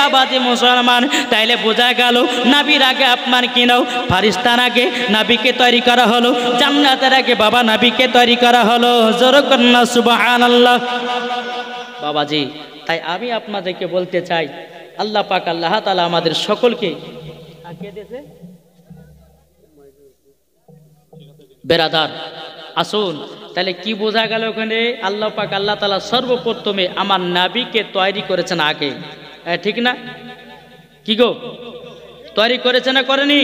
বাবাজি মুসলমান, তাইলে বোঝা গেল নবীর আগে আপনার কি নাও, ফারিস্তার আগে নবীকে তৈরি করা হলো, জান্নাতের আগে বাবা নবীকে তৈরি করা হলো। জোরে কন্না সুবহানাল্লাহ। বাবাজি তাই আমি আপনাদেরকে বলতে চাই, আল্লাহ পাক আল্লাহ তাআলা আমাদের সকলকে বেরাদার আসুন। তাহলে কি বোঝা গেল ওখানে? আল্লাহ পাক আল্লাহ তাআলা সর্বপ্রথমে আমার নবীকে তৈরি করেছেন আগে, ঠিক না? কি গো তৈরি করেছে না করেনি?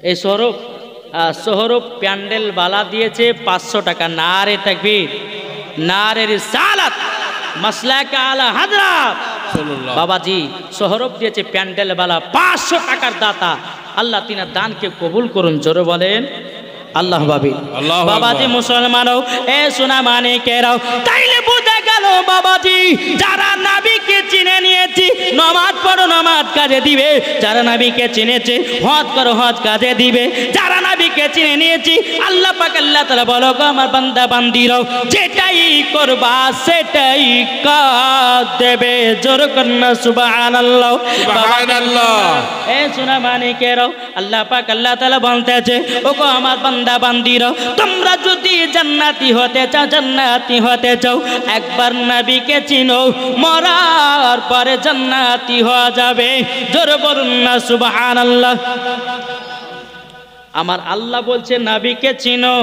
এই সোহরব প্যান্ডেল বালা দিয়েছে 500 টাকা। নারে তাকবীর, নারে রিসালাত, মাসলাক আলা হযরত বাবাজি সোহরব দিয়েছে প্যান্ডেল বালা 500 টাকার দাতা। আল্লাহ তিনার দানকে কবুল করুন। জোরে বলেন আল্লাহ বাবি। বাবাজি মুসলমানও এ সোনা মানে কেরাও, তাইলে বোঝা গেল বাবাজি যারা নবীকে চিনে নিয়েছি, নামাজ পড়ো নামাজ কাজে দিবে। যারা নবীকে চিনেছে হজ করো হজ কাজে দিবে। যারা নবীকে চিনে নিয়েছি আল্লাহ পাক আল্লাহ তাআলা বলো গো আমার বান্দা বান্দিরাও, যেটাই করবা সেটাই কাজ দেবে। জোরে কন্না সুবহানাল্লাহ সুবহানাল্লাহ। এ সোনা মানে কেরাও আল্লাহ পাক আল্লাহ তাআলা বলতেছে ও গো আমার বান্দা বান্দিরা, তোমরা যদি জান্নাতি হতে চাও, জান্নাতি হতে চাও, একবার নবীকে চিনো, মরার পরে জান্নাতি হওয়া যাবে। জোরে বলুন না সুবহানাল্লাহ। আমার আল্লাহ বলছে নবীকে চিনো,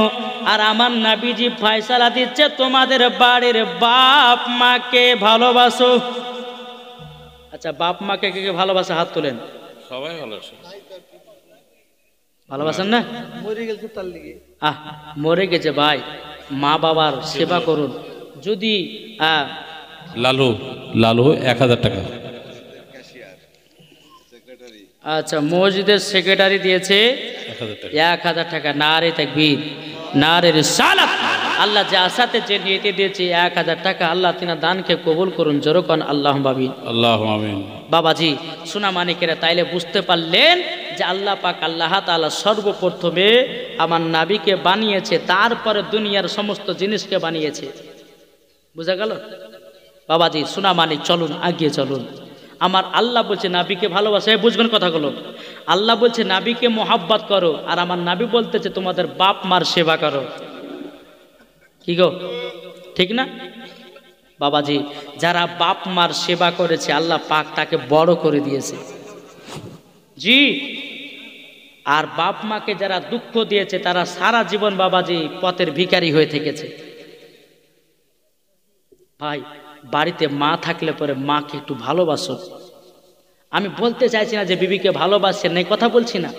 আর আমার নবীজি ফয়সালা দিচ্ছে তোমাদের বাড়ির বাপ মাকে ভালোবাসো। আচ্ছা বাপ মাকে কে কে ভালোবাসে? হাত তোলেন। সবাই ভালোবাসে। ভালোবাসেন না? মরে গেছে ভাই, মা বাবার সেবা করুন। যদি লালু 1000 টাকা। আচ্ছা মসজিদের সেক্রেটারি দিয়েছে 1000 টাকা। নারে তাকবীর, নারে রিসালাত। আল্লাহ যে আশাতে যে নিয়তে দিয়েছে 1000 টাকা, আল্লাহ তিনার দানকে কবুল করুন। জোরে কোন আল্লাহুম্মা আমিন। আল্লাহুম্মা আমিন। বাবাজি সোনা মানিকেরা, তাইলে বুঝতে পারলেন যে আল্লাহ পাক আল্লাহ তাআলা সর্বপ্রথমে আমার নবীকে বানিয়েছে, তারপরে দুনিয়ার সমস্ত জিনিসকে বানিয়েছে। বুঝা গেল বাবাজি? সোনা মানিক চলুন আগিয়ে চলুন। আমার আল্লাহ বলছে নবীকে ভালোবাসে, বুঝবেন কথাগুলো। আল্লাহ বলছে নবীকে মোহাব্বত করো, আর আমার নবী বলতেছে তোমাদের বাপ মার সেবা করো। কি গো ঠিক না বাবাজি? যারা বাপ মার সেবা করেছে আল্লাহ পাক তাকে বড় করে দিয়েছে। জি। আর বাপ মাকে যারা দুঃখ দিয়েছে তারা সারা জীবন বাবাজি পথের ভিখারি হয়ে থেকেছে। ভাই বাড়িতে মা থাকলে পরে মাকে একটু ভালোবাসো। আমি বলতে চাইছি না যে বিবিকে ভালোবাসেন, এই কথা বলছি না।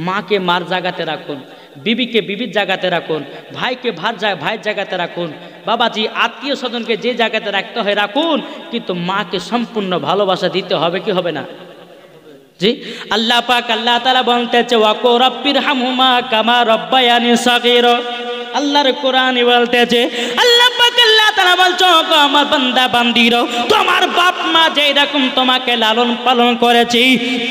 মাকে মার জায়গাতে রাখুন, বিবিকে বিবির জায়গাতে রাখুন, ভাইকে ভাইয়ের জায়গাতে রাখুন। বাবাজি আত্মীয় স্বজনকে যে জায়গাতে রাখতে হয় রাখুন, কিন্তু মাকে সম্পূর্ণ ভালোবাসা দিতে হবে, কি হবে না? জি। আল্লাহ পাক আল্লাহ তাআলা বলতেছে ওয়াকু রাব্বিরহামহুমা কামা রাব্বায়ানি সাগীরা। আল্লাহর কোরআনই বলতেছে, আল্লাহ পাক আল্লাহ তাআলা বলছো আমার বান্দা বান্দিরা, তোমার বাপ মা যেই রকম তোমাকে লালন পালন করেছি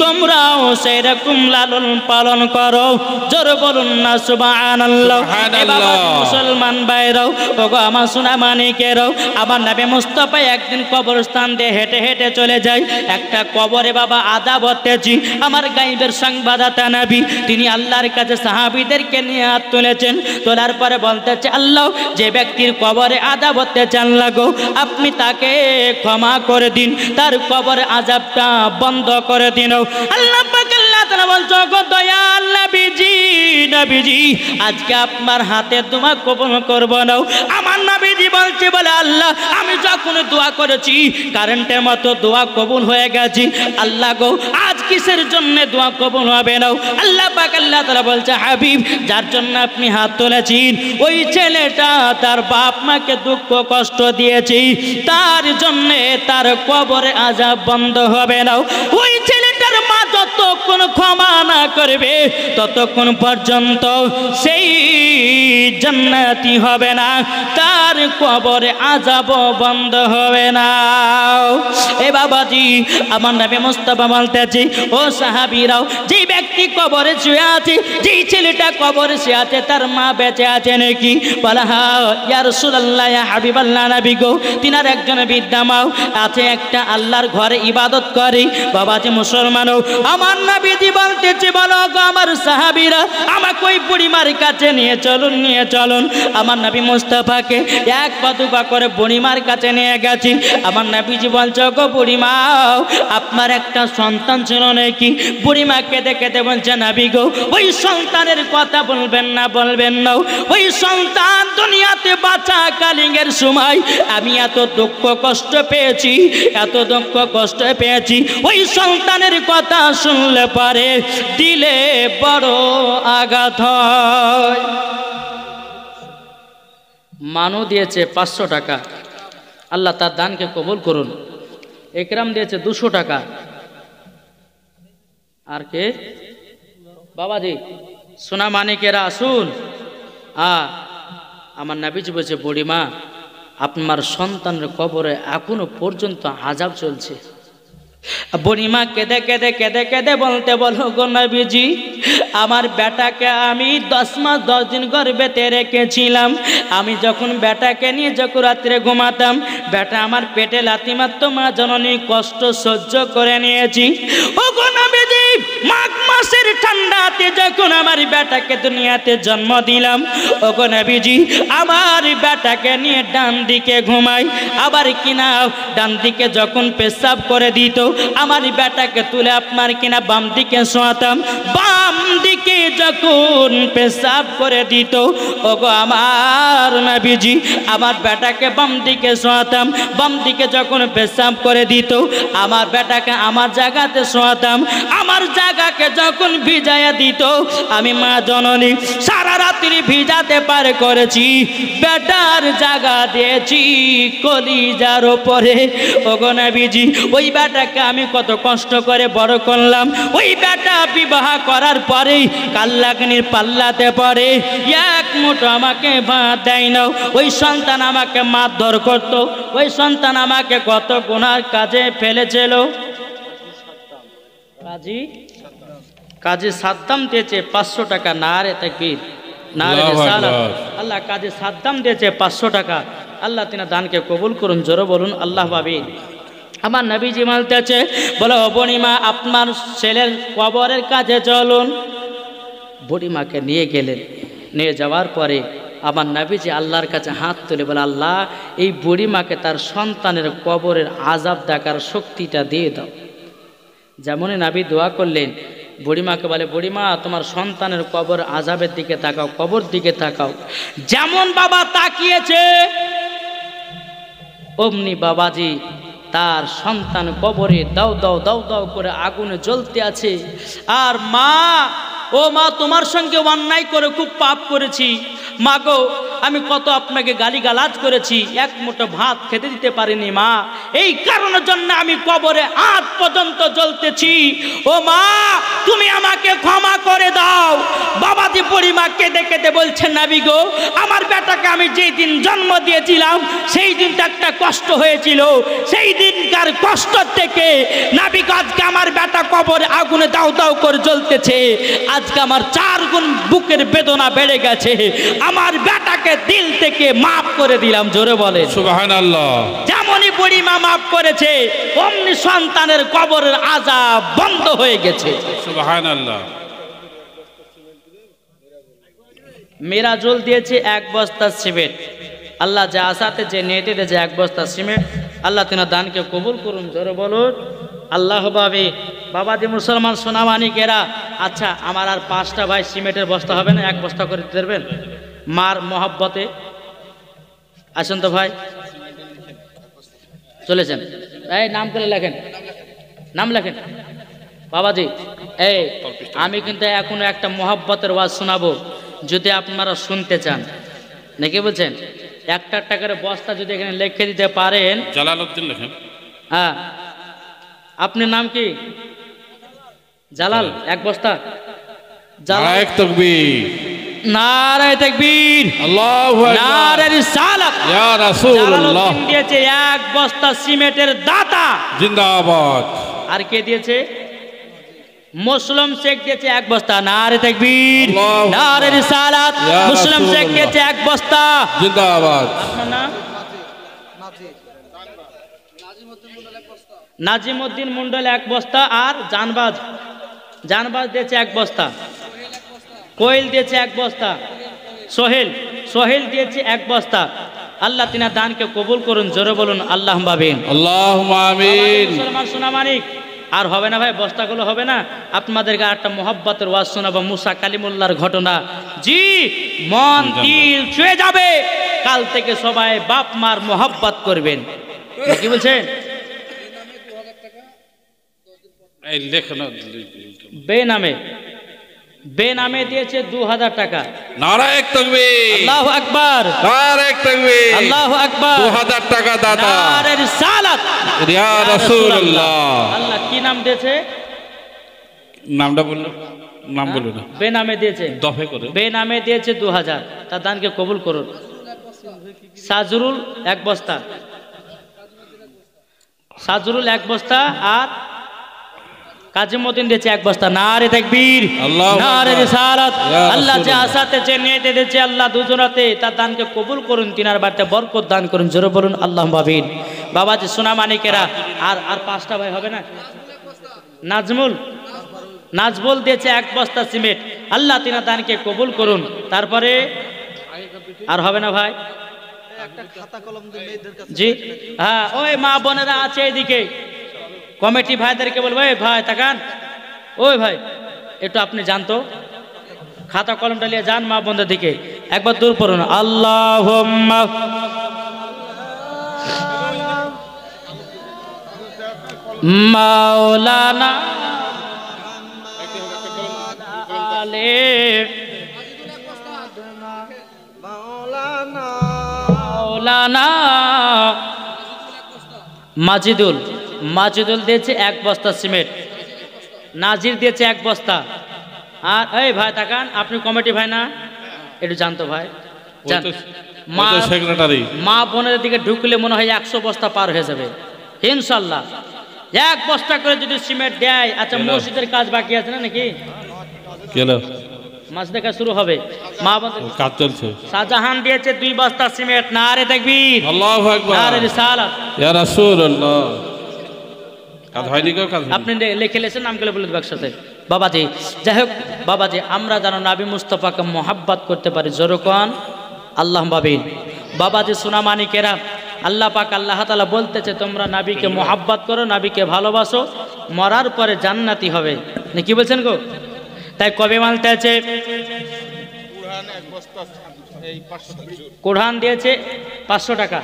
তোমরাও সেই রকম লালন পালন করো। জোরে বলুন না সুবহানাল্লাহ। সুবহানাল্লাহ। মুসলমান ভাইরাও ওগো আমার সোনা মানিকেরাও, আমার নবী মুস্তাফা একদিন কবরস্থান দিয়ে হেঁটে হেঁটে চলে যায়। একটা কবরে বাবা আযাব হতেছি। আমার গায়বের সংবাদদাতা নবী তিনি আল্লাহর কাছে সাহাবীদেরকে নিয়ে হাত তুলেছেন। তোলার পরে বলতেছে আল্লাহ যে ব্যক্তির কবরে আযাব হতে চান লাগো আপনি তাকে ক্ষমা করে দিন, তার কবরে আযাবটা বন্ধ করে দিন। আল্লাহ পাক আল্লাহ তাআলা বলছো গো দয়াল নবীজি, নবীজি আজকে আপনার হাতে দোয়া কবুল করব না। আমার নবীজি বলছে বলে আল্লাহ আমি যখন দোয়া করেছি কারেন্টের মতো দোয়া কবুল হয়ে গেছে, আল্লাহ গো আজ কিসের জন্য দোয়া কবুল হবে না? আল্লাহ পাক আল্লাহ তাআলা বলছে হাবিব যার জন্য আপনি হাত তুলেছেন ওই ছেলেটা তার বাপ মাকে দুঃখ কষ্ট দিয়েছে, তার জন্য তার কবরে আযাব বন্ধ হবে না। ওই ছেলেটার মা যতক্ষণ ক্ষমা না করবে ততক্ষণ পর্যন্ত সেই জান্নাতি হবে না, তার কবরে আযাব বন্ধ হবে না। এ বাবাজি, আমার নবী মুস্তাফা বলতেছে, ও সাহাবীরাও, যে ব্যক্তি কবরে শুয়ে আছে, যে ছেলেটা কবরে শুয়ে আছে, তার মা বেঁচে আছে নাকি? বলা হ্যাঁ ইয়া রাসূলুল্লাহ, ইয়া হাবিবাল্লাহ, নবী গো, তিনার একজন বৃদ্ধা মা আছে, একটা আল্লাহর ঘরে ইবাদত করে। বাবাজি মুসলমানও, আমার নবীজি বলতেছে, বলো গো আমার সাহাবীরা, আমাকে ওই বুড়িমার কাছে নিয়ে চলুন, নিয়ে চলুন। আমার নবী মুস্তাফাকে এক পা দুপা করে বুড়িমার কাছে নিয়ে গেছি। আমার নবীজি বলছে, গো বুড়িমা, আপনার একটা সন্তান ছিল নাকি? বুড়িমা কেঁদে কেঁদে বলছে, নবী গো, ওই সন্তানের কথা বলবেন না, বলবেন না। ওই সন্তান দুনিয়াতে বাঁচা কালিঙ্গের সময় আমি এত দুঃখ কষ্ট পেয়েছি, এত দুঃখ কষ্ট পেয়েছি, ওই সন্তানের কথা শুনলে পারে দিলে বড় আঘাত হয়। মানু দিয়েছে 500 টাকা, আল্লাহ তার দানকে কবুল করুন। একরাম দিয়েছে 200 টাকা। আর কে? বাবাজি সোনা মানিকেরা আসুন। আমার নবীজি বলছে, বুড়িমা, আপনার সন্তানের কবরে এখনো পর্যন্ত আযাব চলছে। বুড়িমা কেঁদে কেঁদে কেঁদে কেঁদে বলতে, বলো গো নবীজি, আমার বেটাকে আমি 10 মাস 10 দিন গর্ভেতে রেখেছিলাম। আমি যখন বেটাকে নিয়ে যখন রাত্রে ঘুমাতাম, বেটা আমার পেটে লাথি মারত, মা জননী কষ্ট সহ্য করে নিয়েছি। ও গো নবীজি, মাঘ মাসের ঠান্ডাতে যখন আমার বেটাকে দুনিয়াতে জন্ম দিলাম, ও গো নবীজি, আমার বেটাকে নিয়ে ডান দিকে ঘুমাই, আবার কিনা ডান দিকে যখন পেশাব করে দিত, আমার বেটাকে তুলে আপনার কিনা বাম দিকে শোয়াতাম। বাম দিকে যখন পেশাব করে দিত, ওগো আমার নবীজি, আমার বেটাকে বাম দিকে শোয়াতাম। বাম দিকে যখন পেশাব করে দিত, আমার বেটাকে আমার জায়গাতে শোয়াতাম। আমার জায়গাকে যখন ভিজাইয়া দিত, আমি মা জননী সারা রাত্রি ভিজাতে পার করেছি, বেটার জায়গা দিয়েছি কলিজার ওপরে। ওগো নবীজি, ওই বেটাকে আমি কত কষ্ট করে বড় করলাম। ওই বেটা বিবাহ করার পরেই কাল্লাগনির পাল্লাতে পড়ে, এক মুঠো আমাকে ভাত দেয় না। ওই সন্তান আমাকে মারধর করত, ওই সন্তান আমাকে কত গুনার কাজে ফেলেছিল। কাজী সাদ্দাম দিয়েছে 500 টাকা। নারে তাকবীর, নারে রিসালাত। আল্লাহ কাজী সাদ্দাম দিয়েছে 500 টাকা। আল্লাহ তিনা দানকে কবুল করুন। জোরে বলুন আল্লাহ ভাবি। আমার নবীজি বলতেছে, বলো বুড়িমা, আপনার ছেলের কবরের কাছে চলুন। বুড়িমাকে নিয়ে গেলেন। নিয়ে যাওয়ার পরে আমার নবীজি আল্লাহর কাছে হাত তুলে বলে, আল্লাহ, এই বুড়িমাকে তার সন্তানের কবরের আযাব দেখার শক্তিটা দিয়ে দাও। যেমনই নবী দোয়া করলেন, বুড়িমাকে বলে, বুড়িমা, তোমার সন্তানের কবর আযাবের দিকে তাকাও, কবর দিকে তাকাও। যেমন বাবা তাকিয়েছে, অমনি বাবাজি তার সন্তান কবরে দাও দাও দাও দাও করে আগুনে জ্বলতে আছে। আর মা, ও মা, তোমার সঙ্গে অন্যায় করে খুব পাপ করেছি। মা গো, আমি কত আপনাকে গালিগালাজ করেছি, এক মুঠো ভাত খেতে দিতে পারিনি মা, এই কারণের জন্য আমি কবরে আজ পর্যন্ত জ্বলতেছি। ও মা, তুমি আমাকে ক্ষমা করে দাও। বাবাজি বুড়িমা কেঁদে কেঁদে বলছেন, নবী গো, আমার বেটাকে আমি যেই দিন জন্ম দিয়েছিলাম, সেই দিনটা একটা কষ্ট হয়েছিল। সেই দিনকার কষ্ট থেকে নবী, আজকে আমার বেটা কবরে আগুনে দাও দাও করে জ্বলতেছে। আজকে আমার 4 গুণ বুকের বেদনা বেড়ে গেছে। আমার বেটাকে দিল থেকে মাফ করে দিলাম। জোরে বলে সুবহানাল্লাহ। যেমনই বুড়িমা মাফ করেছে, অমনি সন্তানের কবরের আযাব বন্ধ হয়ে গেছে। সুবহানাল্লাহ। মিরাজুল দিয়েছে 1 বস্তা সিমেন্ট। আল্লাহ যা আসাতে যে নেটে দিয়েছে 1 বস্তা সিমেন্ট, আল্লাহ তিনার দানকে কবুল করুন। জোরে বলুন আল্লাহ ভাবে। বাবাজি মুসলমান সোনামানিকেরা, আচ্ছা, আমার আর 5টা ভাই সিমেন্টের বস্তা হবে না? 1 বস্তা করে দিতে পারবেন মার মহব্বতে? আসুন তো ভাই, চলেছেন। এই নাম করে লেখেন, নাম লেখেন বাবাজি। এই আমি কিন্তু এখনো একটা মহব্বতের ওয়াজ শোনাবো, যদি আপনারা শুনতে চান, নাকি বলছেন? 1 টাকার বস্তা যদি এখানে লিখে দিতে পারেন। জালালউদ্দিন লেখেন। হ্যাঁ, আপনার নাম কি? জালাল। 1 বস্তা জালাল। তাকবীর। নারে তাকবীর, আল্লাহু আকবার, নারে রিসালাত। ইয়া রাসূলুল্লাহ। জালালউদ্দিন দিয়েছে এক বস্তা সিমেন্টের দাতা। জিন্দাবাদ। আর কে দিয়েছে? মুসলিম শেখ দিয়েছে এক বস্তা। নারে তাকবীর, আল্লাহু আকবার, নারে রিসালাত। ইয়া মুসলিম শেখ রাসূলুল্লাহ। দিয়েছে এক বস্তা। জিন্দাবাদ। আপনার নাম? নাজিমউদ্দিন মন্ডল এক বস্তা। আর জানবাজ, জানবাজ দিয়েছে এক বস্তা। কোয়েল দিয়েছে এক বস্তা। সোহেল, সোহেল দিয়েছে এক বস্তা। আল্লাহ তিনার দানকে কবুল করুন, জোরে বলুন আল্লাহুম্মা আমিন। আল্লাহুম্মা আমিন। মুসলমান সোনা মানিক, আর হবে না ভাই, বস্তাগুলো হবে না। আপনাদেরকে একটা মোহাব্বতের ওয়াজ শোনাবো, মুসা কালিমুল্লাহর ঘটনা। জি, মন দিল ছুঁয়ে যাবে। কাল থেকে সবাই বাপ মার মোহাব্বত করবেন। কি বলছেন? এই লেখনা বেনামে, বেনামে দিয়েছে 2000 টাকা। নারায়ে তাকবীর, আল্লাহু আকবার, নারায়ে তাকবীর, আল্লাহু আকবার। 2000 টাকা দাতা, নারে রিসালাত, ইয়া রাসূলুল্লাহ। আল্লাহ কি নাম দিয়েছে? নামটা বললো, নাম বললো না, বেনামে দিয়েছে, দফে করে। বেনামে দিয়েছে 2000। তার দানকে কবুল করুন। সাজরুল এক বস্তা, সাজরুল এক বস্তা। আর কাজিমউদ্দিন দিয়েছে এক বস্তা। নারে তাকবীর, আল্লাহু নারে আকবার, রিসালাত। ইয়া আল্লাহ যে রাসূলুল্লাহ। আশাতে যে নিয়তে দিয়েছে আল্লাহ দুজনাতে তার দানকে কবুল করুন, তিনার বাড়িতে বরকত দান করুন, জোরে বলুন আল্লাহুম্মা আমিন। বাবাজি সোনা মানিকেরা, আর 5টা ভাই হবে না? নাজমুল, নাজবুল দিয়েছে এক বস্তা সিমেন্ট। আল্লাহ তিনার দানকে কবুল করুন। তারপরে আর হবে না ভাই? জি হ্যাঁ, ওই মা বোনেরা আছে এদিকে, কমিটি ভাইদেরকে বলবো, এই ভাই তাকান, ওই ভাই একটু আপনি জানতো, খাতা কলমটা নিয়ে যান মা বোনদের দিকে, একবার দূর পড়ুন। আল্লাহুম্মা মাওলানা আলে মাওলানা মাজিদুল, মাজিদুল দিয়েছে এক বস্তা সিমেন্ট। নাজির দিয়েছে এক বস্তা। আর এই ভাই তাকান, আপনি কমিটি ভাই না? একটু জানতো ভাই, জান। মা সেক্রেটারি, মা বোনের দিকে ঢুকলে মনে হয় 100 বস্তা পার হয়ে যাবে ইনশাল্লাহ। এক বস্তা করে যদি সিমেন্ট দেয়। আচ্ছা, মসজিদের কাজ বাকি আছে না নাকি? কেন মসজিদের কাজ শুরু হবে, মা বোনদের কাজ চলছে। শাহজাহান দিয়েছে 2 বস্তা সিমেন্ট। নারে তাকবীর, আল্লাহু আকবার, নারে রিসালাত। ইয়া রাসূলুল্লাহ। কাজ হয়নি কেউ, কাজ আপনি লিখে লেছেন, নামগুলো বলে দেবো একসাথে। বাবাজি যাই হোক, বাবাজি আমরা যেন নাবি মুস্তাফাকে মোহাব্বত করতে পারি, জোরকন আল্লাহুম্মা আমিন। বাবাজি সোনা মানিকেরা, আল্লাহ পাক আল্লাহ তাআলা বলতেছে তোমরা নাবিকে মোহাব্বত করো, নাবিকে ভালোবাসো, মরার পরে জান্নাতি হবে। না কি বলছেন গো? তাই কবে মানতে আছে? কোরআন দিয়েছে 500 টাকা।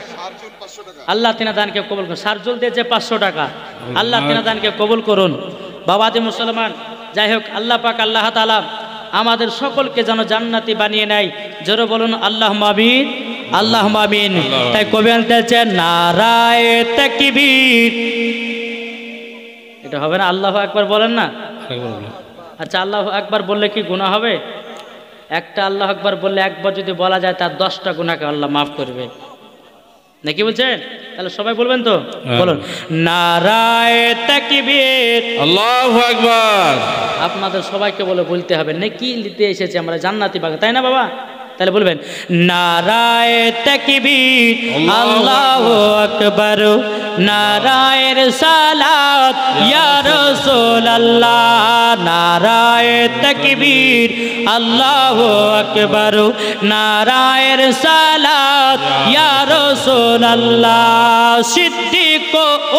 আল্লাহ তিনা দানকে কবুল করুন। সারজুল দিয়েছে 500 টাকা। আল্লাহ তিনা দানকে কবুল করুন। বাবাজি মুসলমান, যাই হোক আল্লাহ পাক আল্লাহ তাআলা আমাদের সকলকে যেন জান্নাতি বানিয়ে নেয়, জোরে বলুন আল্লাহুম্মা আমিন, আল্লাহুম্মা আমিন। তাই কবি বলতেছে নারায়ে তাকবীর। এটা হবে না? আল্লাহু আকবার বলেন না? আচ্ছা, আল্লাহু আকবার বললে কি গুনাহ হবে? একটা আল্লাহু আকবার বললে একবার যদি বলা যায় তার 10টা গুনাহকে আল্লাহ মাফ করবে। নাকি বলছেন? তাহলে সবাই বলবেন তো? বলুন নারায়ে তাকবীর, আল্লাহু আকবার। আপনাদের সবাইকে বলতে হবে, নেকি নিতে এসেছি আমরা জান্নাতি বাগা, তাই না বাবা? তাহলে বলবেন নারায়ে তাকবীর, আল্লাহু আকবার, নারায়ে রিসালাত ইয়া রাসূলুল্লাহ, নারায়ে তাকবীর, আল্লাহু আকবার, নারায়ে রিসালাত ইয়া রাসূলুল্লাহ। সিদ্দিক,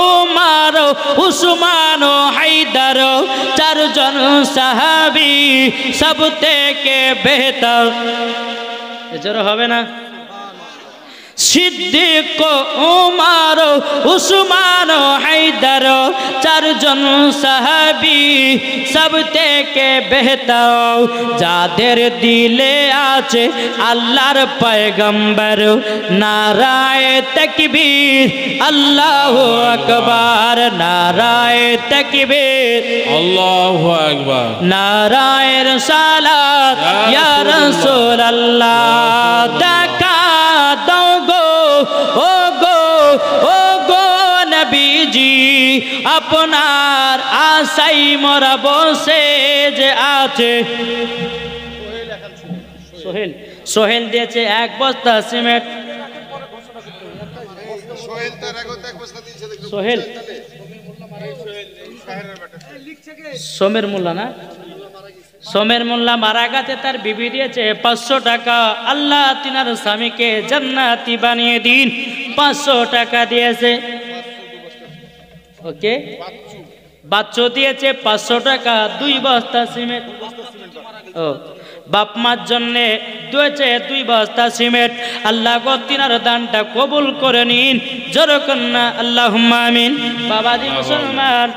উমর, উসমান, হায়দার, 4 জন সাহাবী সব থেকে বেহতর। জোরে হবে না? সিদ্দিক উমর উসমান হায়দার চারজন সাহাবী সব থেকে বেহতর যাদের দিলে আছে আল্লাহর পয়গম্বর নারায়ে তাকবীর আল্লাহু আকবার নারায়ে তাকবীর আল্লাহু আকবার নারায়ে রিসালাত ইয়া রাসূলুল্লাহ দেখা দাও গো ও গো নবীজি আপনার আশাই মোরা বসে যে আছে সোহেল দিয়েছে এক বস্তা সিমেন্ট সোহেল সোমের মোল্লা না সোমের মোল্লা মারা গেছে তার বিবি দিয়েছে 500 টাকা আল্লাহ তিনার স্বামীকে জান্নাতি বানিয়ে দিন 500 টাকা দিয়েছে ওকে বাচ্চু দিয়েছে 500 টাকা 2 বস্তা সিমেন্ট ও বাপ মার জন্য দিয়েছে 2 বস্তা সিমেন্ট আল্লাহ গো তিনার দানটা কবুল করে নিন জোরে কন্না আল্লাহুম্মা আমিন বাবাজি মুসলমান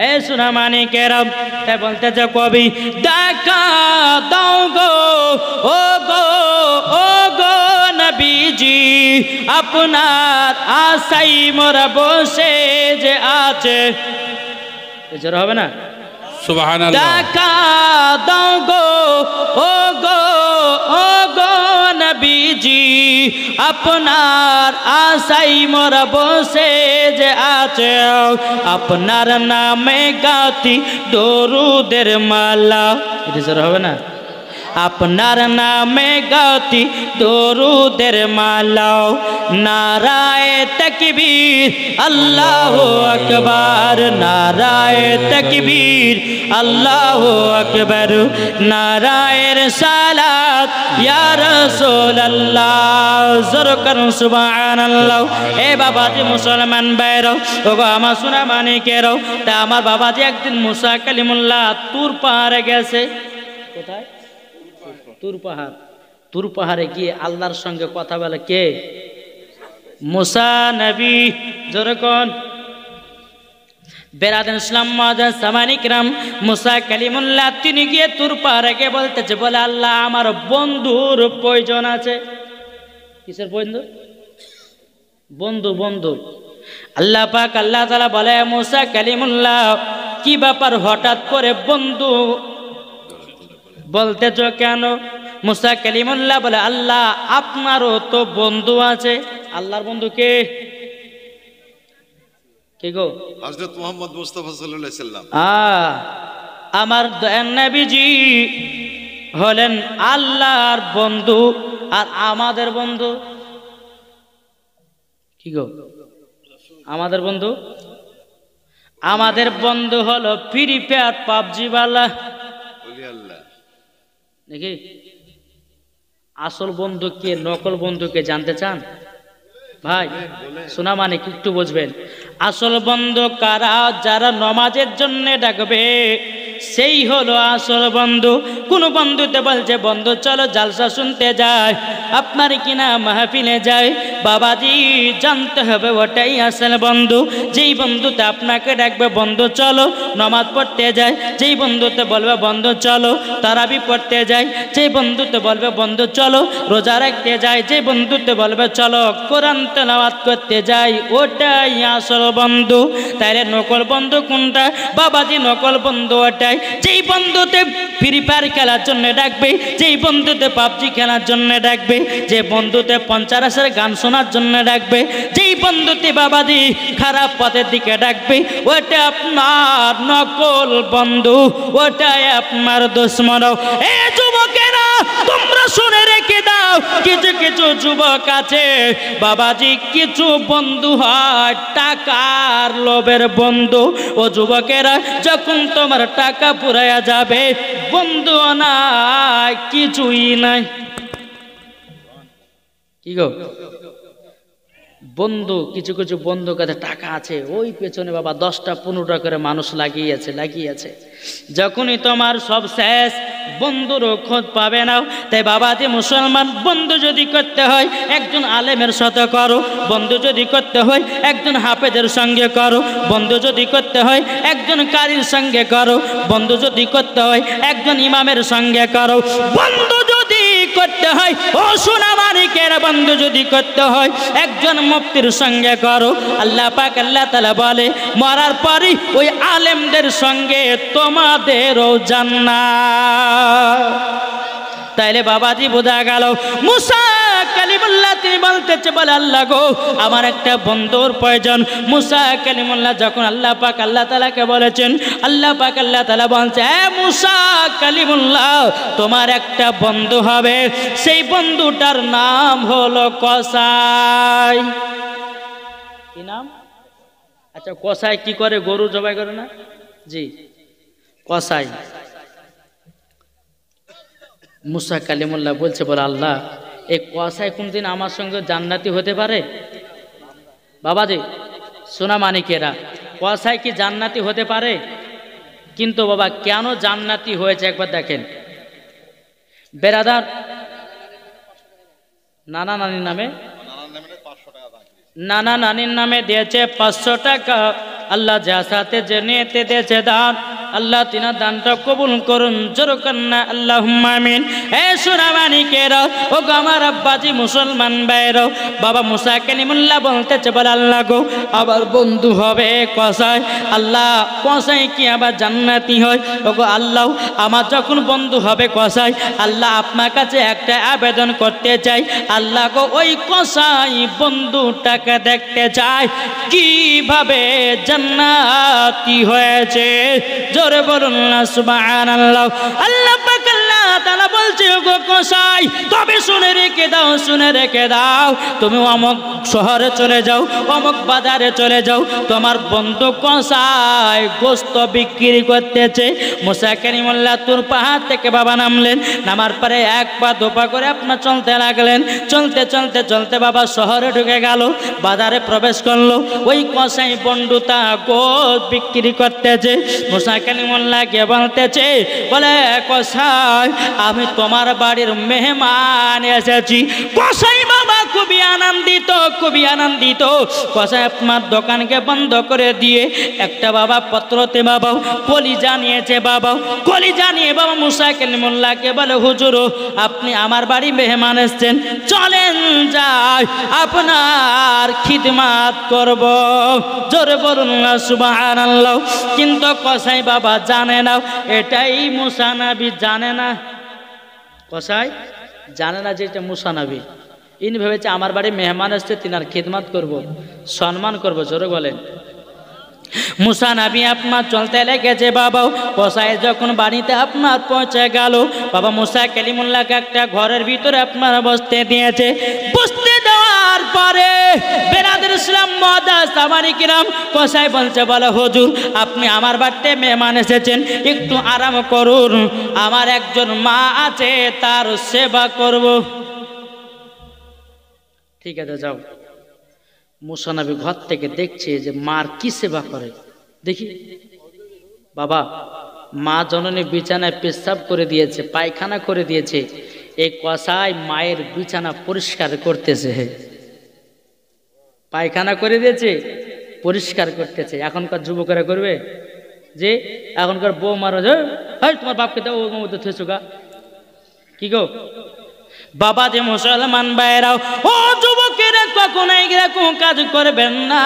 এ সোনা মানিকেরাম তাই বলতে যে কবি দেখা দাও গো ও গো নবীজি আপনার আশাই মোরা বসে যে আছে জোরে হবে না সুবহানাল্লাহ দেখা দাও গো ও গো নবীজি আপনার আশাই মোরা বসে যে আছে আপনার নামে গাতি দরুদের মালা এটা জোরে হবে না আপনার নামে গাতি দরুদের মালা নারায়ে তাকবীর আল্লাহু আকবার নারায়ে তাকবীর আল্লাহু আকবার নারায়ে রিসালাত ইয়া রাসূলুল্লাহ জোরে করুন সুবহানাল্লাহ এ বাবাজি মুসলমান ভাইরা ওগো আমার সোনা মানিকেরাও তা আমার বাবাজি একদিন মুসা কালিমুল্লাহ তুর পাহাড়ে গেছে কোথায় তুর পাহাড়ে গিয়ে আল্লাহর সঙ্গে কথা বলে কে মুসা নবী জোরে কোন বেরাদান ইসলাম মাদান সামানিকরাম মুসা কালিমুল্লাহ তিনি গিয়ে তুর পাহাড়ে গিয়ে বলতেছে বলে আল্লাহ আমার বন্ধুর প্রয়োজন আছে কিসের বন্ধু আল্লাহ পাক আল্লাহ তাআলা বলে মুসা কালিমুল্লাহ কি ব্যাপার হঠাৎ করে বন্ধু বলতেছ কেন মুসা কালিমুল্লাহ বলে আল্লাহ আপনারও তো বন্ধু আছে আল্লাহর বন্ধু কে গো হযরত মুহাম্মদ মুস্তাফা সাল্লাল্লাহু আলাইহি সাল্লাম আমার দয়ার নবীজি হলেন আল্লাহর বন্ধু আর আমাদের বন্ধু কি গো আমাদের বন্ধু হলো ফ্রি ফায়ার পাবজি वाला নাকি আসল বন্ধু কে নকল বন্ধুকে জানতে চান ভাই শোনা মানে একটু বুঝবেন আসল বন্ধু কারা যারা নামাজের জন্য ডাকবে সেই হলো আসল বন্ধু কোন বন্ধুতে বলছে বন্ধু চলো জালসা শুনতে যায় আপনার কিনা মাহফিলে যায় বাবাজি জানতে হবে ওটাই আসল বন্ধু যেই বন্ধুতে আপনাকে ডাকবে বন্ধু চলো নামাজ পড়তে যায় যেই বন্ধুতে বলবে বন্ধু চলো তারাবি পড়তে যায় যেই বন্ধুতে বলবে বন্ধু চলো রোজা রাখতে যায় যেই বন্ধুতে বলবে চলো কোরআন তেলাওয়াত করতে যাই ওটাই আসল বন্ধু তাইলে নকল বন্ধু কোনটা বাবাজি নকল বন্ধু ওটাই যেই বন্ধুতে ফ্রি ফায়ার খেলার জন্য ডাকবে যেই বন্ধুতে পাবজি খেলার জন্য ডাকবে যে বন্ধুতে পঞ্চারাসের গান শোনার জন্য ডাকবে যেই বন্ধুতে বাবাজি খারাপ পথের দিকে ডাকবে ওটা আপনার নকল বন্ধু ওটাই আপনার দুশমন এ যুবকেরা তোমরা শুনে রেখে দাও কিছু কিছু যুবক আছে বাবাজি কিছু বন্ধু হয় টাকার লোভের বন্ধু ও যুবকেরা যখন তোমার টাকা পুরায়া যাবে বন্ধু নাই কিছুই নাই কি গো বন্ধু কিছু কিছু বন্ধু কাছে টাকা আছে ওই পেছনে বাবা 10টা 15টা করে মানুষ লাগিয়েছে যখনই তোমার সব শেষ বন্ধুরও খোঁজ পাবে না। তাই বাবাজি মুসলমান, বন্ধু যদি করতে হয় একজন আলেমের সাথে করো, বন্ধু যদি করতে হয় একজন হাফেজের সঙ্গে করো, বন্ধু যদি করতে হয় একজন কারীর সঙ্গে করো, বন্ধু যদি করতে হয় একজন ইমামের সঙ্গে করো, বন্ধু যদি করতে হয় ও সোনামানিকের বন্ধু যদি করতে হয় একজন মুফতির সঙ্গে করো। আল্লাহ পাক আল্লাহ তাআলা বলে মরার পরই ওই আলেমদের সঙ্গে তোমাদেরও জান্নাত। তাইলে বাবাজি বোঝা গেল মুসা কালিমুল্লাহ তিনি বলতেছে, বলে আল্লাহ গো আমার একটা বন্ধুর প্রয়োজন। মুসা কালিমুল্লাহ যখন আল্লাহ পাক আল্লাহ তাআলাকে বলেছেন, আল্লাহ পাক আল্লাহ তাআলা বলছে এ মুসা কালিমুল্লাহ তোমার একটা বন্ধু হবে, সেই বন্ধুটার নাম হলো কসাই। কি নাম? আচ্ছা কসাই কি করে? গরু জবাই করে না? জি কসাই। মুসা কালিমুল্লাহ বলছে, বলে আল্লাহ এই কসাই কোনদিন আমার সঙ্গে জান্নাতি হতে পারে? বাবাজি সোনা মানিকেরা, কসাই কি জান্নাতি হতে পারে? কিন্তু বাবা কেন জান্নাতি হয়েছে একবার দেখেন। বেরাদার নানা নানির নামে, নানা নানির নামে দিয়েছে 500 টাকা। আল্লাহ যা সাথে জেনেতে দিয়েছে দান, আল্লাহ তিনা দানটা কবুল করুন, জোর কন্যা আল্লাহুম্মা আমিন। এ সোনামানিকেরা, ও গো আমার আব্বাজি মুসলমান ভাইরা, বাবা মুসা কালিমুল্লাহ বলতেছে, বলে আল্লাহ গো আবার বন্ধু হবে কসাই। আল্লাহ কসাই কি আবার জান্নাতি হয়? ও গো আল্লাহ আমার যখন বন্ধু হবে কসাই, আল্লাহ আপনার কাছে একটা আবেদন করতে চাই। আল্লাহ গো ওই কসাই বন্ধুটাকে দেখতে চাই কিভাবে জান্নাতি হয়েছে, জোরে বলুন না সুবহানাল্লাহ। আল্লাহ পাক আল্লাহ তাআলা বলছে গো কসাই তবে শুনে রেখে দাও, শুনে রেখে দাও, তুমি অমুক শহরে চলে যাও, অমুক বাজারে চলে যাও, তোমার বন্ধু কসাই গোশত বিক্রি করতেছে। মুসা কালিমুল্লাহ তুর পাহাড় থেকে বাবা নামলেন, নামার পরে এক পা দুপা করে আপনার চলতে লাগলেন। চলতে চলতে চলতে বাবা শহরে ঢুকে গেল, বাজারে প্রবেশ করলো। ওই কসাই বন্ধুতা গোশত বিক্রি করতেছে। মুসা কালিমুল্লাহকে বলতেছে, বলে কসাই আমি তোমার বাড়ির মেহমান এসেছি। কসাই বাবা খুবই আনন্দিত, খুবই আনন্দিত। কসাই আপনার দোকানকে বন্ধ করে দিয়ে একটা বাবা পত্রতে বাবা কলিজা নিয়েছে। বাবা কলিজা নিয়ে বাবা মুসা কালিমুল্লাহকে বলে হুজুর আপনি আমার বাড়ি মেহমান এসেছেন, চলেন যাই আপনার খিদমাত করব, জোরে বলুন না সুবহানাল্লাহ। কিন্তু কসাই বাবা জানে না, এটাই মুসা নবী জানে না। কসাই জানে না যে এটা মুসা নবী। ইনি ভেবেছে আমার বাড়ি মেহমান আসছে, তিনার খিদমত করব, সম্মান করব, জোরে বলেন। মুসা নবী আপনার চলতে লেগেছে। বাবা কসাই যখন বাড়িতে আপনার পৌঁছে গেল, বাবা মুসা কালিমুল্লাহকে একটা ঘরের ভিতরে আপনার বসতে দিয়েছে। বসতে দেওয়ার পরে বেরাদের ইসলাম মুআদ্দাস সামারি কিরাম কসাই বলছে, বলে হুজুর আপনি আমার বাড়িতে মেহমান এসেছেন, একটু আরাম করুন, আমার একজন মা আছে তার সেবা করব। ঠিক আছে যাও। মুসা নবী ঘর থেকে দেখছে যে মার কি সেবা করে। দেখি বাবা মা জননী বিছানায় পেশাব করে দিয়েছে, পায়খানা করে দিয়েছে, এই কসাই মায়ের বিছানা পরিষ্কার করতেছে। পায়খানা করে দিয়েছে, পরিষ্কার করতেছে। এখনকার যুবকেরা করবে যে এখনকার বউ মারা যায়, তোমার বাপকে দাও ওর মধ্যে থেসুগা কি গো। বাবা যে মুসলমান ভাইরাও, ও যুবকেরা কখনোই এরকম কাজ করবেন না,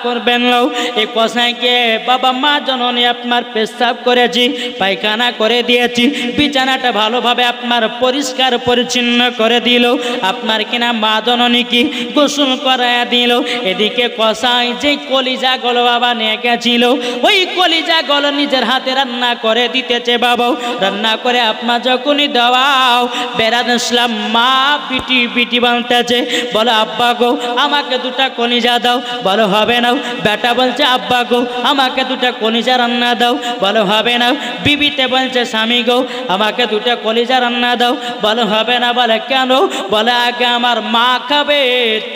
করবেন না। এই কসাইকে বাবা মা জননী আপনার পেশাব করেছি, পায়খানা করে দিয়েছি, বিছানাটা ভালোভাবে আপনার পরিষ্কার পরিচ্ছন্ন করে দিল, আপনার কিনা মা জননী কি গোসল করায়া দিল। এদিকে কসাই যে কলিজা গলো বাবা নিয়ে গেছিল, ওই কলিজা গলো নিজের হাতে রান্না করে দিতেছে। বাবা রান্না করে আপনার যখনই দেওয়াও বেরাদ ইসলাম মা পিটি পিটি বানতেছে, বলো আব্বা গো আমাকে দুটা কলিজা দাও, বলো হবে না। বেটা বলছে আব্বা গো আমাকে দুটা কলিজা রান্না দাও, বলো হবে না। বিবিতে বলছে স্বামী গো আমাকে দুটা কলিজা রান্না দাও, বলো হবে না। বলে কেন? বলে আগে আমার মা খাবে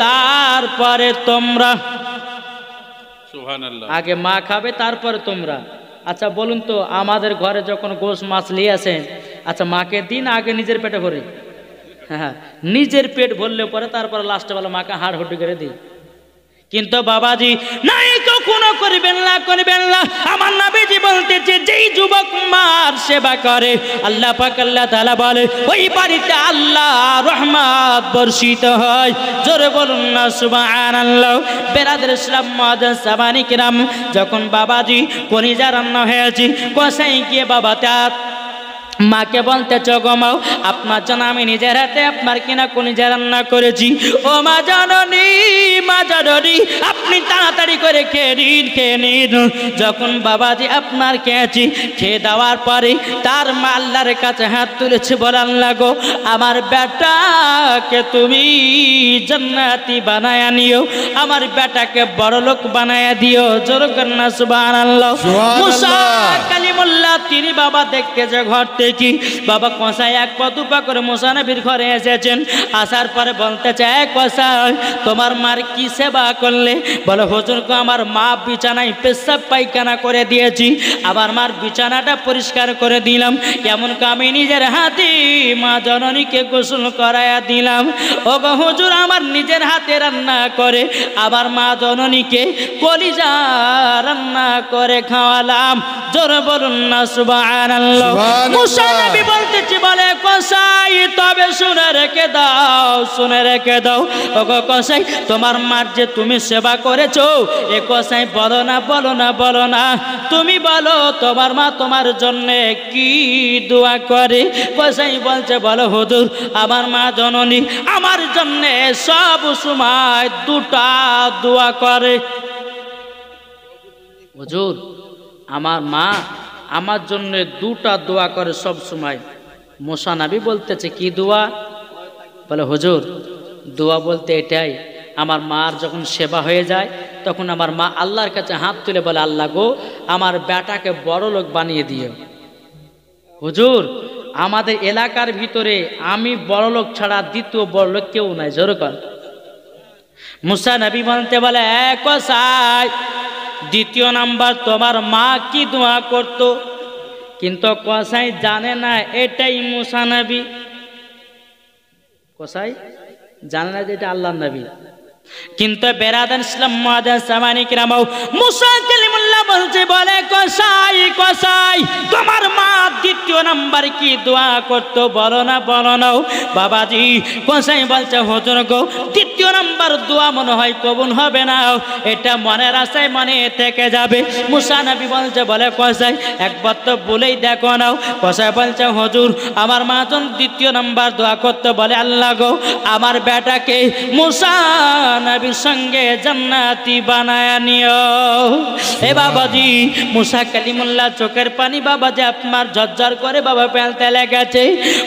তারপরে তোমরা। সুবহানাল্লাহ। আগে মা খাবে তারপরে তোমরা। আচ্ছা বলুন তো আমাদের ঘরে যখন গোশ মাছ নিয়ে আসেন আচ্ছা মাকে দিন আগে নিজের পেটে ভরে? হ্যাঁ, নিজের পেট ভরলে পরে তারপরে লাস্টে বেলা মাকে হাড় হুড্ডি করে দিই। কিন্তু বাবাজি নাই, কখনো করবেন না, করবেন না। আমার নবীজি বলতেছে যেই যুবক মার সেবা করে আল্লাহ পাক আল্লাহ তাআলা বলে ওই বাড়িতে আল্লাহ রহমত বর্ষিত হয়। জোরে বলুন না সুবহানাল্লাহ। বেরাদর ইসলাম মুআজ্জাজ সাবানি কিরাম, যখন বাবাজি কলিজা রান্না হয়েছে, কষাই গিয়ে বাবা তার মাকে বলতে চগমাও আপনার জন্য আমি নিজের হাতে আপনার কিনা কলিজা রান্না করেছি। ও মা জননী, মা জননী আপনি তাড়াতাড়ি করে খেয়ে নিন, খেয়ে নিন। যখন বাবাজি আপনার খেয়েছি, খেয়ে দেওয়ার পরে তার মা আল্লাহর কাছে হাত তুলেছে, বলে আল্লাহ গো আমার বেটাকে তুমি জান্নাতি বানায় নিও, আমার বেটাকে বড়লোক বানায় দিও। জোর কন্যা সুবহানাল্লাহ। মুসা কালিমুল্লাহ তিনি বাবা দেখতে যে ঘর কি বাবা কসাই এক পা দুপা করে মুসা নবীর ঘরে এসেছেন। আসার পরে বলতে চায় কসাই তোমার মার কি সেবা করলে? বলে হুজুর গো আমার মা বিছানায় পেশাব পায়খানা করে দিয়েছি, আবার মার বিছানাটা পরিষ্কার করে দিলাম, এমন আমি নিজের হাতে মা জননীকে গোসল করায়া দিলাম। ও গো হুজুর আমার নিজের হাতে রান্না করে আবার মা জননীকে কলিজা রান্না করে খাওয়ালাম। জোরে বলুন না সুবহানাল্লাহ। মুসা নবী বলতেছি বলে কসাই তবে শুনে রেখে দাও, শুনে রেখে দাও। ওগো কসাই তোমার মার যে তুমি সেবা করেছো, এ কসাই বলো না, বলো না, বলো না, তুমি বলো তোমার মা তোমার জন্য কি দোয়া করে? কসাই বলছে বলো হুজুর আমার মা জননী আমার জন্য সব সময় দুটা দোয়া করে। হুজুর আমার মা আমার জন্য দুটা দোয়া করে সব সময়। মুসা নবী বলতেছে কি দোয়া? বলে হুজুর দোয়া বলতে এটাই, আমার মার যখন সেবা হয়ে যায় তখন আমার মা আল্লাহর কাছে হাত তুলে বলে আল্লাহ গো আমার বেটাকে বড় লোক বানিয়ে দিও। হুজুর আমাদের এলাকার ভিতরে আমি বড় লোক ছাড়া দ্বিতীয় বড় লোক কেউ নাই। জোর কর। মুসা নবী বলতে বলে কসাই দ্বিতীয় নাম্বার তোমার মা কি দোয়া করত? কিন্তু কসাই জানে না এটাই মুসা নবী। কসাই জানে না যে এটা আল্লাহর নবী। কিন্তু বেরাদার ইসলাম মুআজ্জাজ সামানি কিরাম মুসা কালিমুল্লাহ বলছে বলে কসাই, কসাই তোমার মা দ্বিতীয় নাম্বার কি দোয়া করত? বলো না, বলো না। বাবাজি কসাই বলছে হুজুর গো দ্বিতীয় নাম্বার দোয়া মনে হয় কবুল হবে না, এটা মনের আশায় মনে থেকে যাবে। মুসা নবী বলছে বলে কসাই একবার তো বলেই দেখো নাও। কসাই বলছে হুজুর আমার মা যখন দ্বিতীয় নাম্বার দোয়া করতে বলে আল্লাহ গো আমার বেটাকে মুসা নবীর সঙ্গে জান্নাতি বানায় নিও। এ বাবাজি মুসা কালিমুল্লাহ চোখের পানি বাবাজি আপনার ঝরঝর করে বাবা ফেলতে লেগেছে।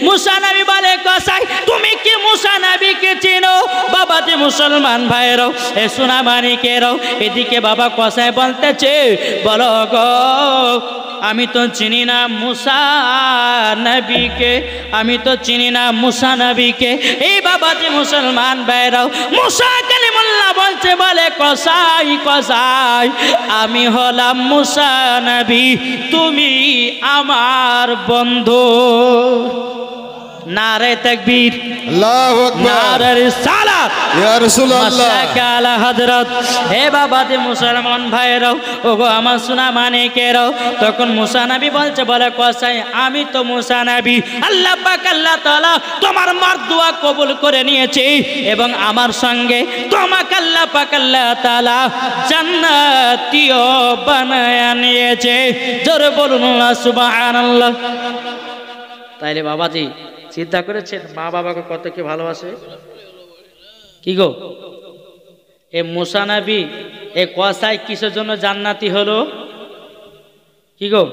মুসা নবী বলে কসাই তুমি কি মুসা নবীকে চিনো? বাবাজি মুসলমান ভাইরাও এ সোনা মানিকেরাও এদিকে বাবা কসাই বলতেছে বলো গো আমি তো চিনি না মুসা নবীকে, আমি তো চিনি না মুসা নবীকে। এই বাবাজি মুসলমান ভাইরাও মুসা কালিমুল্লাহ বলছে বলে কসাই, কসাই আমি হলাম মুসা নবী, তুমি আমার বন্ধু। নারে তাকবীর, আল্লাহু আকবার, নারে রিসালাত, ইয়া রাসূলুল্লাহ, মাশাআল্লাহ আলা হযরত। হে বাবাজি মুসলমান ভাইরাও ওগো আমার সোনা মানিকেরাও তখন মুসা নবী বলছে বলে কসাই আমি তো মুসা নবী, আল্লাহ পাক আল্লাহ তাআলা তোমার মার দোয়া কবুল করে নিয়েছে এবং আমার সঙ্গে তোমাকে আল্লাহ পাক আল্লাহ তাআলা জান্নাতীয় বানায় নিয়েছে। জোরে বলুন সুবহানাল্লাহ। তাইলে বাবাজি চিন্তা করেছেন মা বাবাকে কত কি ভালোবাসে? কি গো এ মুসা নবী এ কসাই কিসের জন্য জান্নাতি হলো? কি গো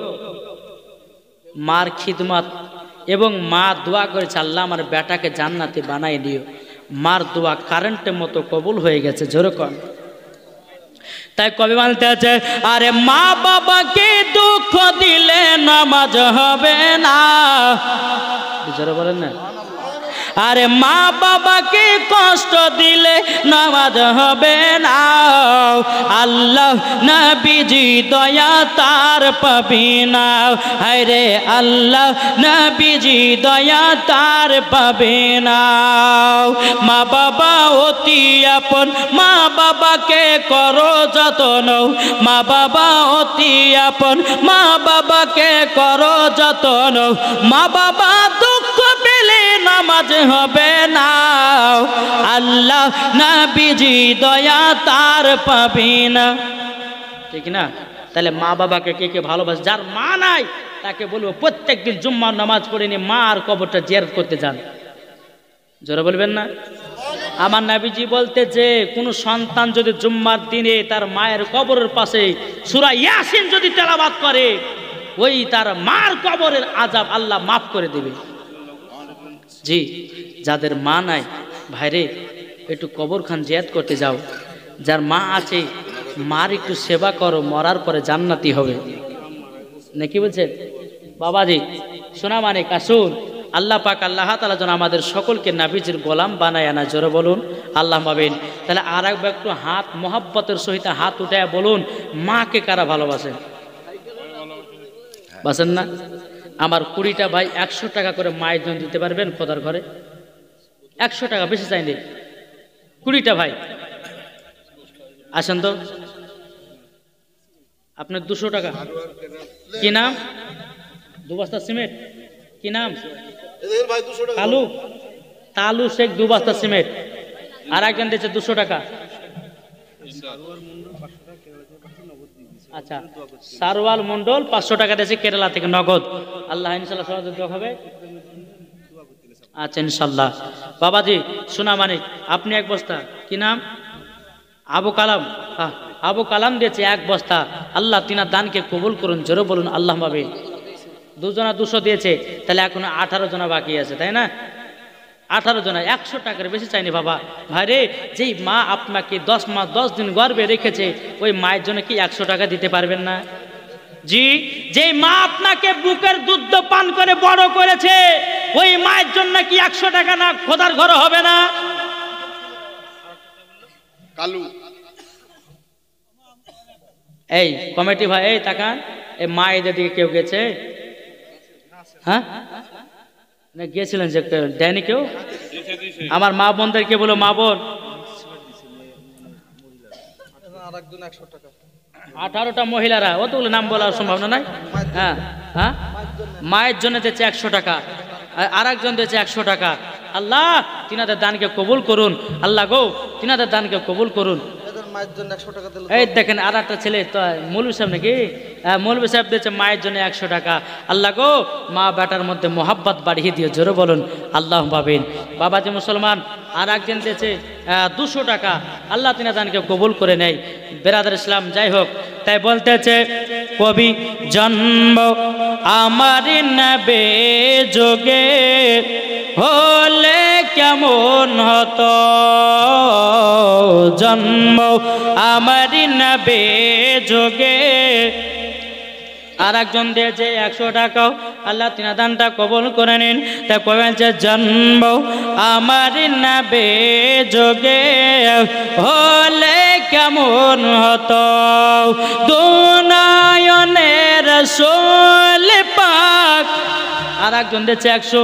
মার খিদমত এবং মা দোয়া করেছে আল্লাহ আমার বেটাকে জান্নাতি বানাই দিও। মার দোয়া কারেন্টের মতো কবুল হয়ে গেছে। জোরে কর। তাই কবি বলতে আছে আরে মা বাবাকে দুঃখ দিলে নামাজ হবে না। জোরে বলেন না। আরে মা বাবাকে কষ্ট দিলে নামাজ হবে না, আল্লাহ নবীজি দয়া তার পাবি না, হায়রে আল্লাহ নবীজি দয়া তার পাবে না। মা বাবা অতি আপন, মা বাবাকে করো যত্ন, মা বাবা অতি আপন, মা বাবাকে করো যত্ন, মা বাবা দুঃখ পেলে নামাজ হবে না, আল্লাহ নবীজি দয়া তার পাবি না। ঠিক না? তাহলে মা বাবাকে কে কে ভালোবাসে? যার মা নাই তাকে বলবো প্রত্যেকদিন জুম্মার নামাজ পড়ে নিয়ে মা আর কবরটা জিয়ারত করতে যান। জোরে বলবেন না? আমার নবীজি বলতে যে কোনো সন্তান যদি জুম্মার দিনে তার মায়ের কবরের পাশে সূরা ইয়াসিন যদি তেলাওয়াত করে, ওই তার মার কবরের আযাব আল্লাহ মাফ করে দেবে। জি, যাদের মা নাই ভাইরে একটু কবরখান জিয়ারত করতে যাও। যার মা আছে মার একটু সেবা করো, মরার পরে জান্নাতি হবে। নাকি বলছেন বাবাজি? শোনা মানে কাসুন আল্লাহ পাক আল্লাহ তাআলা যেন আমাদের সকলকে নবীজির গোলাম বানায় আনা। জোরে বলুন আল্লাহ মাবিন। তাহলে আর একটু হাত মহব্বতের সহিত হাত উঠায় বলুন, মাকে কারা ভালোবাসেন? বাসেন না? আমার 20টা ভাই 100 টাকা করে মায়ের জন্য দিতে পারবেন? খোদার ঘরে 100 টাকা, বেশি চাইলে 20টা ভাই আসেন তো। আপনার 200 টাকা। কি নাম? 2 বস্তা সিমেন্ট। কি নাম? তালু তালু শেখ 2 বস্তা সিমেন্ট। আর একজন দিয়েছে 200 টাকা। আচ্ছা, সারওয়াল মন্ডল 500 টাকা দিয়েছে কেরালা থেকে নগদ। আল্লাহ ইনশাআল্লাহ সহযোগিতা হবে। আচ্ছা ইনশাআল্লাহ। বাবাজি শোনা মানে আপনি 1 বস্তা। কি নাম? আবু কালাম। আবু কালাম দিয়েছে 1 বস্তা। আল্লাহ তিনার দানকে কবুল করুন। জোরে বলুন আল্লাহ মাবিন। 2 জনা 200 দিয়েছে, তাহলে এখন 18 জনা বাকি আছে, তাই না? 18 জনা 100 টাকার বেশি চাইনি বাবা। ভাইরে যেই মা আপনাকে 10 মাস 10 দিন গর্ভে রেখেছে, ওই মায়ের জন্য কি 100 টাকা দিতে পারবেন না? জি, যেই মা আপনাকে বুকের দুধ পান করে বড় করেছে, ওই মায়ের জন্য কি 100 টাকা না খোদার ঘর হবে না? কালু এই কমিটি ভাই, এই তাকান, এই মা এদের দিকে কেউ গেছে? হ্যাঁ গিয়েছিলেন যে দেয়নি কেউ? আমার মা বোনদেরকে বলো, মা বোন 18টা মহিলারা, অতগুলো নাম বলার সম্ভাবনা নাই। হ্যাঁ হ্যাঁ, মায়ের জন্য দিয়েছে 100 টাকা, আর একজন দিয়েছে 100 টাকা। আল্লাহ তিনাদের দানকে কবুল করুন। আল্লাহ গো তিনাদের দানকে কবুল করুন। এই দেখেন আর একটা ছেলে তো মৌলভী সাহেব নাকি? মৌলভী সাহেব দিয়েছে মায়ের জন্য 100 টাকা। আল্লাহ গো মা বেটার মধ্যে মোহাব্বত বাড়িয়ে দিয়ে। জোরে বলুন আল্লাহ পাবেন। বাবাজি মুসলমান আর একজন দিয়েছে 200 টাকা। আল্লাহ তিনা দানকে কবুল করে নেয়। বেরাদার ইসলাম যাই হোক, তাই বলতেছে কবি জন্ম আমার নবে যোগে হলে কেমন হতো, জন্ম আমার নবে যোগে। আর একজন দিয়েছে 100 টাকাও। আল্লাহ তিনা দানটা কবুল করে নিন। তাই কবেছে জন্ম আমার নবে যোগে হলে কেমন হতো, দুনয়নের রাসূল পাক। আর একজন দিয়েছে 100,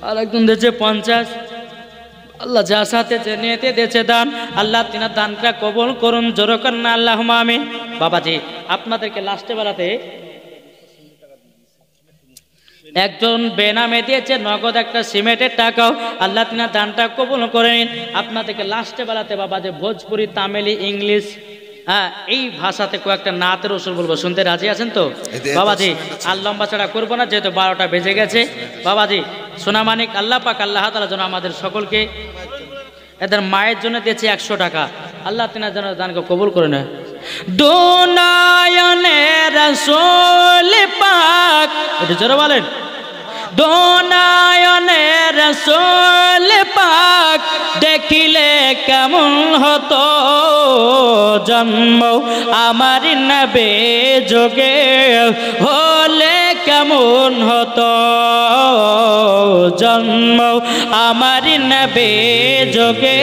আর একজন দিয়েছে 50। আল্লাহ যা সাথে যে নিয়েতে দিয়েছে দান, আল্লাহ তিনার দানটা কবুল করুন। জোরে করেন আল্লাহুম্মা আমিন। বাবাজি আপনাদেরকে লাস্টে বেলাতে একজন বেনামে দিয়েছে নগদ একটা সিমেন্টের টাকাও। আল্লাহ তিনার দানটা কবুল করে নিন। আপনাদেরকে লাস্টে বেলাতে বাবাজি ভোজপুরি, তামিলি, ইংলিশ, হ্যাঁ এই ভাষাতে কয়েকটা নাতের ওসুর বলবো, শুনতে রাজি আছেন তো? বাবাজি আর লম্বা ছাড়া করবো না, যেহেতু 12টা বেজে গেছে। বাবাজি সোনামানিক আল্লাহ পাক আল্লাহ তাআলা যেন আমাদের সকলকে এদের মায়ের জন্য দিয়েছে 100 টাকা। আল্লাহ তিনার জন্য দানকে কবুল করে নেয়। দুনয়নের রাসূল পাক, একটু জোরে বলেন। দুনয়নের রাসূল পাক দেখিলে কেমন হতো, জন্ম আমার নবে যোগে হলে কেমন হতো জন্ম আমার নবে যোগে।